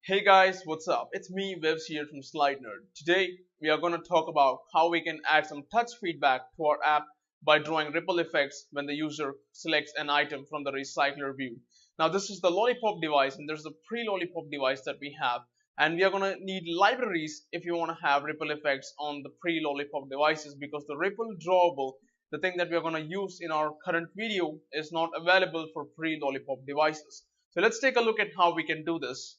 Hey guys, what's up? It's me, Vivs here from Slide Nerd. Today, we are going to talk about how we can add some touch feedback to our app by drawing ripple effects when the user selects an item from the recycler view. Now, this is the Lollipop device, and there's the pre-Lollipop device that we have. And we are going to need libraries if you want to have ripple effects on the pre-Lollipop devices because the ripple drawable, the thing that we are going to use in our current video, is not available for pre-Lollipop devices. So let's take a look at how we can do this.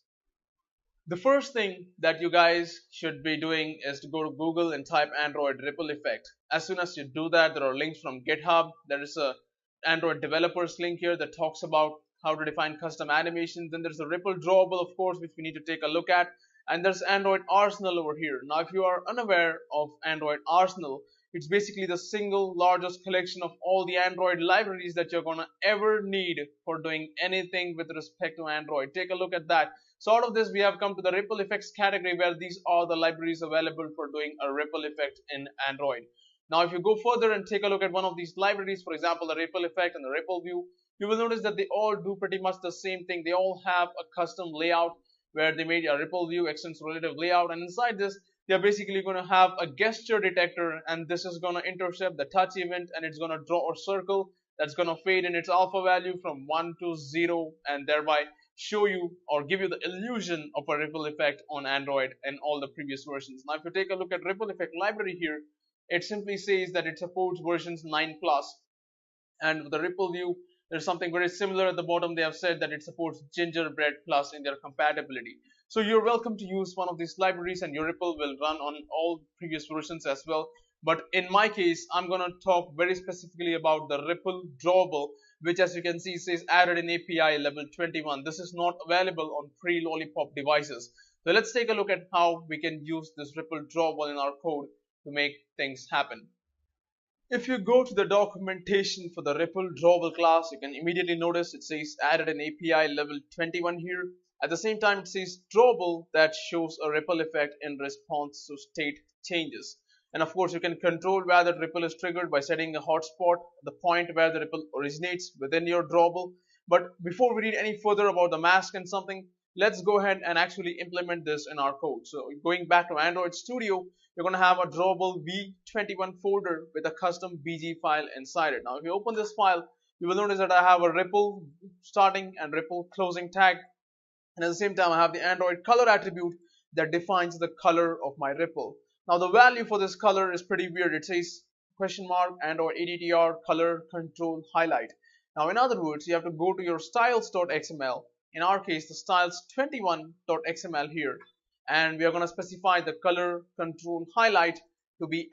The first thing that you guys should be doing is to go to Google and type Android ripple effect. As soon as you do that, there are links from GitHub. There is a Android developers link here that talks about how to define custom animations. Then there's a ripple drawable, of course, which we need to take a look at. And there's Android Arsenal over here. Now, if you are unaware of Android Arsenal, it's basically the single largest collection of all the Android libraries that you're gonna ever need for doing anything with respect to Android. Take a look at that. So out of this, we have come to the ripple effects category where these are the libraries available for doing a ripple effect in Android. Now, if you go further and take a look at one of these libraries, for example, the ripple effect and the ripple view, you will notice that they all do pretty much the same thing. They all have a custom layout where they made a ripple view extends relative layout, and inside this, they're basically going to have a gesture detector, and this is going to intercept the touch event, and it's going to draw a circle that's going to fade in its alpha value from 1 to 0, and thereby show you or give you the illusion of a ripple effect on Android and all the previous versions. Now, if you take a look at ripple effect library here, it simply says that it supports versions 9 plus, and with the ripple view, there's something very similar at the bottom. They have said that it supports Gingerbread Plus in their compatibility. So you're welcome to use one of these libraries, and your ripple will run on all previous versions as well. But in my case, I'm going to talk very specifically about the ripple drawable, which, as you can see, says added in API level 21. This is not available on pre-Lollipop devices. So let's take a look at how we can use this ripple drawable in our code to make things happen. If you go to the documentation for the ripple drawable class, you can immediately notice it says added an API level 21 here. At the same time, it says drawable that shows a ripple effect in response to state changes. And of course, you can control where that ripple is triggered by setting a hotspot, the point where the ripple originates within your drawable. But before we read any further about the mask and something, let's go ahead and actually implement this in our code. So going back to Android Studio, you're going to have a drawable v21 folder with a custom bg file inside it. Now, if you open this file, you will notice that I have a ripple starting and ripple closing tag. And at the same time, I have the Android color attribute that defines the color of my ripple. Now, the value for this color is pretty weird. It says question mark Android ADTR color control highlight. Now, in other words, you have to go to your styles.xml. In our case, the styles21.xml here. And we are going to specify the color control highlight to be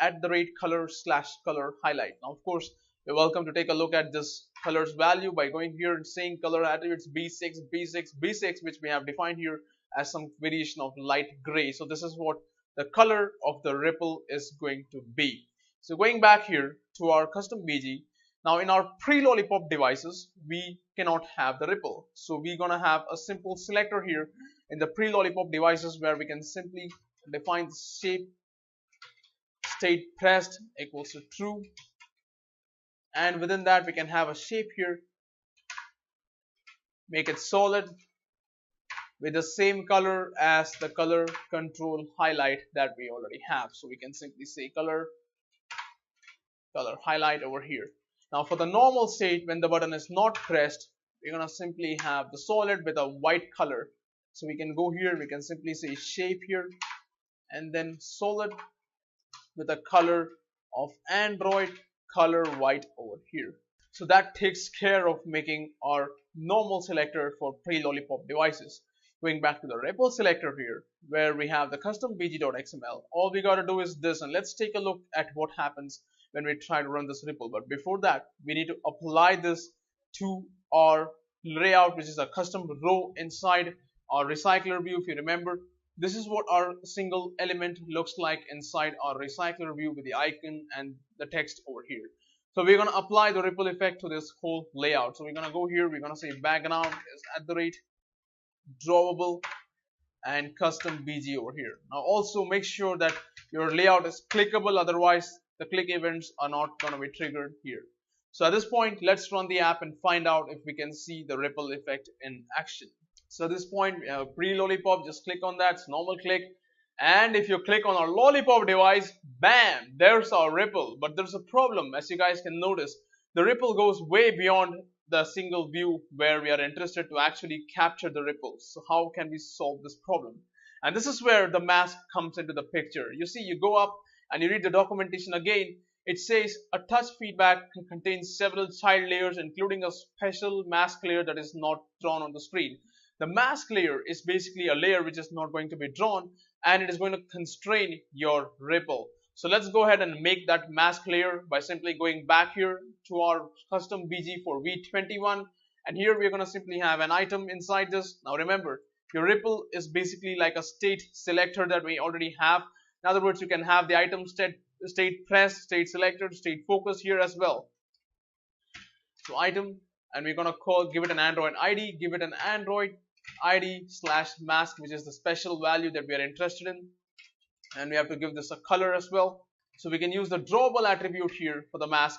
@color/color highlight. Now, of course, you're welcome to take a look at this color's value by going here and saying color attributes B6, B6, B6, which we have defined here as some variation of light gray. So this is what the color of the ripple is going to be. So going back here to our custom BG, now in our pre-Lollipop devices, we cannot have the ripple. So we're going to have a simple selector here in the pre-Lollipop devices where we can simply define the shape state pressed equals to true, and within that we can have a shape here, make it solid with the same color as the color control highlight that we already have. So we can simply say color highlight over here. Now for the normal state, when the button is not pressed, we're going to simply have the solid with a white color. So we can go here, we can simply say shape here, and then solid with a color of Android color white over here. So that takes care of making our normal selector for pre-Lollipop devices. Going back to the ripple selector here, where we have the custom bg.xml, all we got to do is this, and let's take a look at what happens when we try to run this ripple. But before that, we need to apply this to our layout, which is a custom row inside our recycler view. If you remember, this is what our single element looks like inside our recycler view with the icon and the text over here. So we're going to apply the ripple effect to this whole layout. So we're going to go here, we're going to say background is @drawable and custom BG over here. Now also make sure that your layout is clickable, otherwise the click events are not going to be triggered here. So at this point, let's run the app and find out if we can see the ripple effect in action. So at this point, we have pre-lollipop. Just click on that. It's normal click. And if you click on our lollipop device, bam, there's our ripple. But there's a problem, as you guys can notice. The ripple goes way beyond the single view where we are interested to actually capture the ripples. So how can we solve this problem? And this is where the mask comes into the picture. You see, you go up and you read the documentation again. It says a touch feedback contains several child layers, including a special mask layer that is not drawn on the screen. The mask layer is basically a layer which is not going to be drawn, and it is going to constrain your ripple. So let's go ahead and make that mask layer by simply going back here to our custom BG for V21, and here we're going to simply have an item inside this. Now remember, your ripple is basically like a state selector that we already have. In other words, you can have the item state press, state selector, state focus here as well. So item, and we're gonna give it an Android ID, give it an Android ID / mask, which is the special value that we are interested in, and we have to give this a color as well. So we can use the drawable attribute here for the mask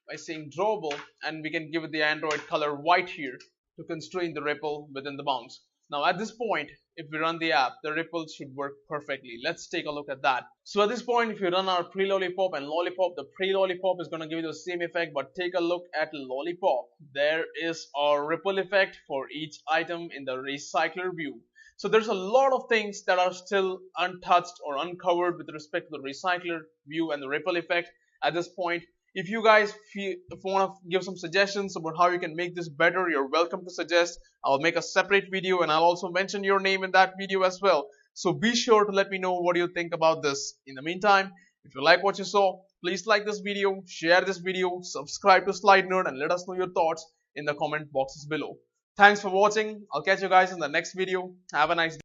by saying drawable, and we can give it the Android color white here to constrain the ripple within the bounds. Now at this point, if we run the app, the ripple should work perfectly. Let's take a look at that. So at this point, if you run our pre-lollipop and lollipop, the pre-lollipop is going to give you the same effect, but take a look at lollipop. There is our ripple effect for each item in the recycler view. So there's a lot of things that are still untouched or uncovered with respect to the recycler view and the ripple effect at this point. If you guys want to give some suggestions about how you can make this better, you're welcome to suggest. I'll make a separate video, and I'll also mention your name in that video as well. So be sure to let me know what you think about this. In the meantime, if you like what you saw, please like this video, share this video, subscribe to Slide Nerd, and let us know your thoughts in the comment boxes below. Thanks for watching. I'll catch you guys in the next video. Have a nice day.